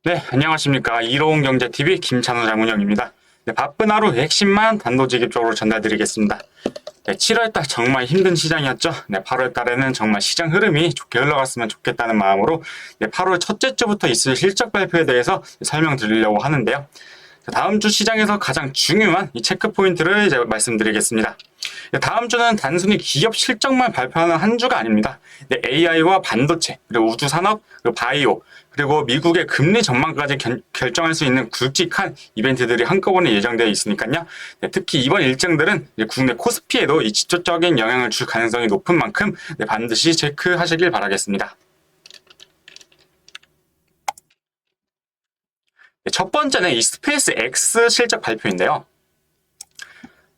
네, 안녕하십니까. 이로운 경제TV 김찬호 자문영입니다. 네, 바쁜 하루 핵심만 단도직입적으로 전달드리겠습니다. 네, 7월달 정말 힘든 시장이었죠. 네, 8월달에는 정말 시장 흐름이 좋게 흘러갔으면 좋겠다는 마음으로 8월 첫째 주부터 있을 실적 발표에 대해서 설명드리려고 하는데요. 다음 주 시장에서 가장 중요한 이 체크 포인트를 이제 말씀드리겠습니다. 다음 주는 단순히 기업 실적만 발표하는 한 주가 아닙니다. AI와 반도체, 그리고 우주산업, 그리고 바이오, 그리고 미국의 금리 전망까지 결정할 수 있는 굵직한 이벤트들이 한꺼번에 예정되어 있으니까요. 특히 이번 일정들은 국내 코스피에도 이 직접적인 영향을 줄 가능성이 높은 만큼 반드시 체크하시길 바라겠습니다. 첫 번째는 이 스페이스 X 실적 발표인데요.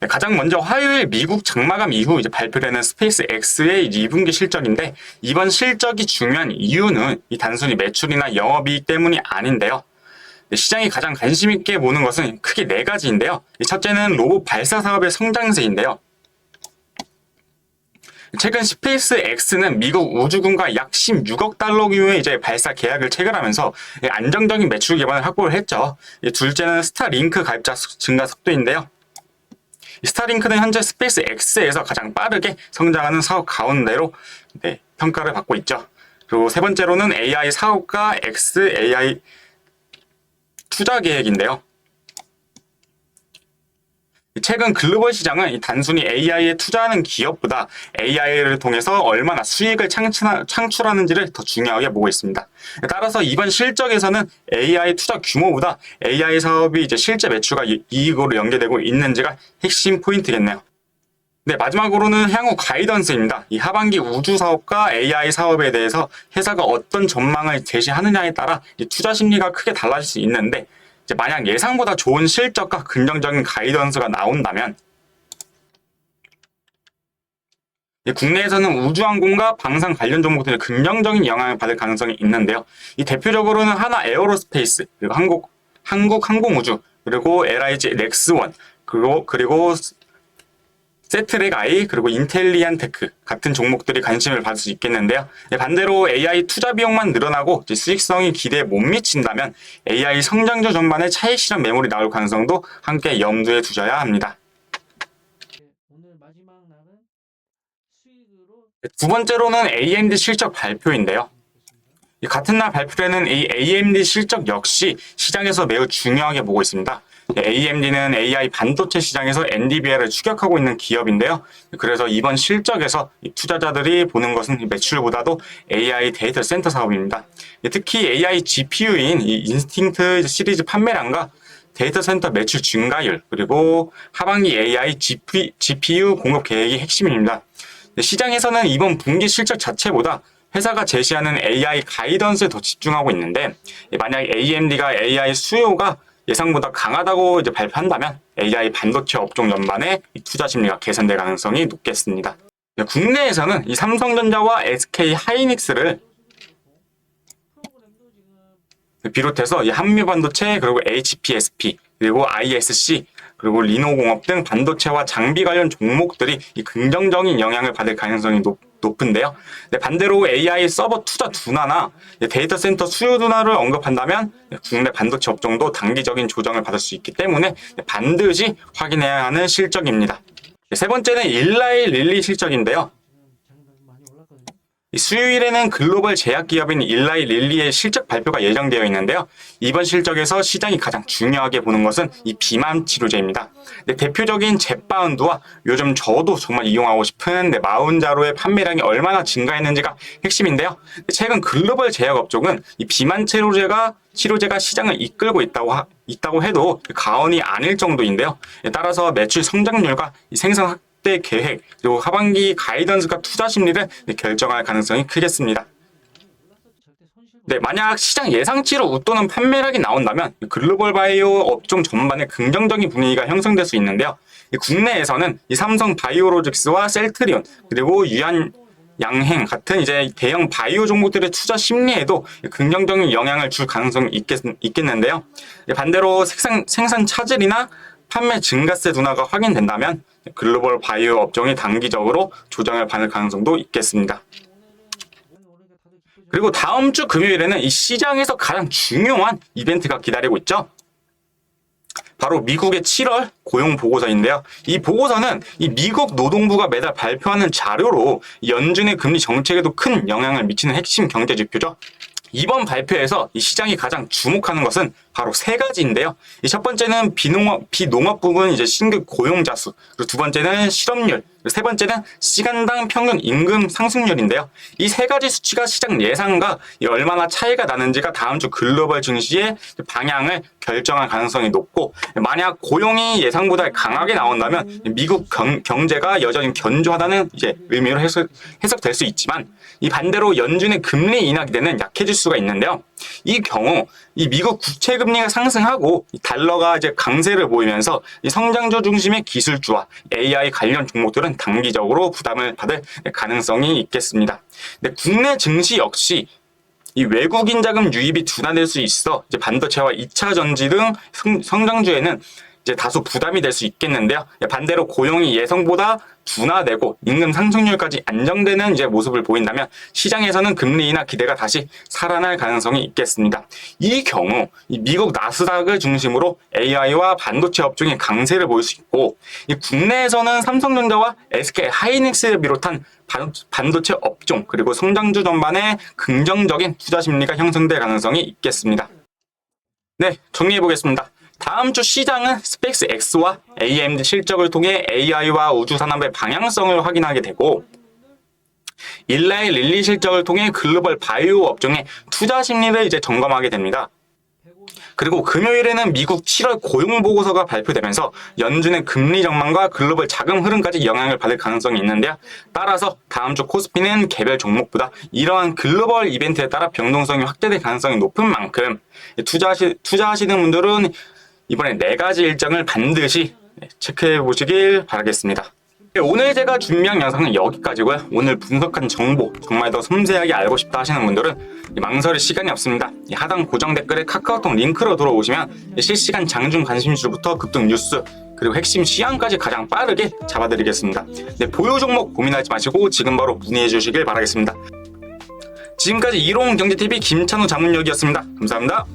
가장 먼저 화요일 미국 장마감 이후 이제 발표되는 스페이스 X의 2분기 실적인데, 이번 실적이 중요한 이유는 이 단순히 매출이나 영업이익 때문이 아닌데요. 시장이 가장 관심 있게 보는 것은 크게 네 가지인데요. 첫째는 로봇 발사 사업의 성장세인데요. 최근 스페이스 X는 미국 우주군과 약 16억 달러 규모의 이제 발사 계약을 체결하면서 안정적인 매출 기반을 확보를 했죠. 둘째는 스타링크 가입자 증가 속도인데요. 스타링크는 현재 스페이스 X에서 가장 빠르게 성장하는 사업 가운데로 평가를 받고 있죠. 그리고 세 번째로는 AI 사업과 XAI 투자 계획인데요. 최근 글로벌 시장은 단순히 AI에 투자하는 기업보다 AI를 통해서 얼마나 수익을 창출하는지를 더 중요하게 보고 있습니다. 따라서 이번 실적에서는 AI 투자 규모보다 AI 사업이 이제 실제 매출과 이익으로 연계되고 있는지가 핵심 포인트겠네요. 네, 마지막으로는 향후 가이던스입니다. 이 하반기 우주 사업과 AI 사업에 대해서 회사가 어떤 전망을 제시하느냐에 따라 이 투자 심리가 크게 달라질 수 있는데, 만약 예상보다 좋은 실적과 긍정적인 가이던스가 나온다면 국내에서는 우주항공과 방산 관련 종목들이 긍정적인 영향을 받을 가능성이 있는데요. 이 대표적으로는 하나 에어로스페이스, 그리고 한국항공우주, 그리고 LIG 넥스원, 그리고 세트렉 아이, 그리고 인텔리안테크 같은 종목들이 관심을 받을 수 있겠는데요. 반대로 AI 투자 비용만 늘어나고 수익성이 기대에 못 미친다면 AI 성장주 전반에 차익 실현 매물이 나올 가능성도 함께 염두에 두셔야 합니다. 오늘 마지막 날은 수익으로 두 번째로는 AMD 실적 발표인데요. 같은 날 발표되는 이 AMD 실적 역시 시장에서 매우 중요하게 보고 있습니다. AMD는 AI 반도체 시장에서 NVIDIA를 추격하고 있는 기업인데요. 그래서 이번 실적에서 투자자들이 보는 것은 매출보다도 AI 데이터 센터 사업입니다. 특히 AI GPU인 이 인스팅트 시리즈 판매량과 데이터 센터 매출 증가율, 그리고 하반기 AI GPU 공급 계획이 핵심입니다. 시장에서는 이번 분기 실적 자체보다 회사가 제시하는 AI 가이던스에 더 집중하고 있는데, 만약 AMD가 AI 수요가 예상보다 강하다고 이제 발표한다면 AI 반도체 업종 전반에 투자 심리가 개선될 가능성이 높겠습니다. 국내에서는 이 삼성전자와 SK 하이닉스를 비롯해서 이 한미반도체, 그리고 HPSP, 그리고 ISC, 그리고 리노공업 등 반도체와 장비 관련 종목들이 이 긍정적인 영향을 받을 가능성이 높은데요. 반대로 AI 서버 투자 둔화나 데이터 센터 수요 둔화를 언급한다면 국내 반도체 업종도 단기적인 조정을 받을 수 있기 때문에 반드시 확인해야 하는 실적입니다. 세 번째는 일라이 릴리 실적인데요. 장이 많이 올랐거든요. 수요일에는 글로벌 제약기업인 일라이 릴리의 실적 발표가 예정되어 있는데요. 이번 실적에서 시장이 가장 중요하게 보는 것은 이 비만 치료제입니다. 대표적인 젯바운드와 요즘 저도 정말 이용하고 싶은 마운자로의 판매량이 얼마나 증가했는지가 핵심인데요. 최근 글로벌 제약업종은 이 비만 치료제가 시장을 이끌고 있다고 해도 과언이 아닐 정도인데요. 따라서 매출 성장률과 이 생산 확대 계획, 그리고 하반기 가이던스가 투자 심리를 결정할 가능성이 크겠습니다. 만약 시장 예상치로 웃도는 판매량이 나온다면 글로벌 바이오 업종 전반에 긍정적인 분위기가 형성될 수 있는데요. 국내에서는 이 삼성 바이오로직스와 셀트리온, 그리고 양행 같은 이제 대형 바이오 종목들의 투자 심리에도 긍정적인 영향을 줄 가능성이 있겠는데요. 반대로 생산 차질이나 판매 증가세 둔화가 확인된다면 글로벌 바이오 업종이 단기적으로 조정을 받을 가능성도 있겠습니다. 그리고 다음 주 금요일에는 이 시장에서 가장 중요한 이벤트가 기다리고 있죠. 바로 미국의 7월 고용 보고서인데요. 이 보고서는 이 미국 노동부가 매달 발표하는 자료로 연준의 금리 정책에도 큰 영향을 미치는 핵심 경제 지표죠. 이번 발표에서 이 시장이 가장 주목하는 것은 바로 세 가지인데요. 이 첫 번째는 비농업 부분 이제 신규 고용자 수, 그리고 두 번째는 실업률, 그리고 세 번째는 시간당 평균 임금 상승률인데요. 이 세 가지 수치가 시장 예상과 얼마나 차이가 나는지가 다음 주 글로벌 증시의 방향을 결정할 가능성이 높고, 만약 고용이 예상보다 강하게 나온다면 미국 경제가 여전히 견조하다는 이제 의미로 해석될 수 있지만, 이 반대로 연준의 금리 인하 기대는 약해질 수가 있는데요. 이 경우 이 미국 국채 금리가 상승하고 이 달러가 이제 강세를 보이면서 이 성장주 중심의 기술주와 AI 관련 종목들은 단기적으로 부담을 받을 가능성이 있겠습니다. 근데 국내 증시 역시 이 외국인 자금 유입이 둔화될 수 있어 이제 반도체와 2차 전지 등 성장주에는 이제 다소 부담이 될 수 있겠는데요. 반대로 고용이 예상보다 둔화되고 임금 상승률까지 안정되는 이제 모습을 보인다면 시장에서는 금리 인하 기대가 다시 살아날 가능성이 있겠습니다. 이 경우 이 미국 나스닥을 중심으로 AI와 반도체 업종이 강세를 보일 수 있고, 이 국내에서는 삼성전자와 SK 하이닉스를 비롯한 반도체 업종 그리고 성장주 전반에 긍정적인 투자 심리가 형성될 가능성이 있겠습니다. 네, 정리해 보겠습니다. 다음 주 시장은 스페이스 X와 AMD 실적을 통해 AI와 우주 산업의 방향성을 확인하게 되고, 일라의 릴리 실적을 통해 글로벌 바이오 업종의 투자 심리를 이제 점검하게 됩니다. 그리고 금요일에는 미국 7월 고용 보고서가 발표되면서 연준의 금리 전망과 글로벌 자금 흐름까지 영향을 받을 가능성이 있는데요. 따라서 다음 주 코스피는 개별 종목보다 이러한 글로벌 이벤트에 따라 변동성이 확대될 가능성이 높은 만큼 투자하시는 분들은 이번에 4가지 일정을 반드시 체크해 보시길 바라겠습니다. 오늘 제가 준비한 영상은 여기까지고요. 오늘 분석한 정보 정말 더 섬세하게 알고 싶다 하시는 분들은 망설일 시간이 없습니다. 하단 고정 댓글에 카카오톡 링크로 들어오시면 실시간 장중 관심주부터 급등 뉴스 그리고 핵심 시황까지 가장 빠르게 잡아드리겠습니다. 보유 종목 고민하지 마시고 지금 바로 문의해 주시길 바라겠습니다. 지금까지 이로운경제TV 김찬우 자문역이었습니다. 감사합니다.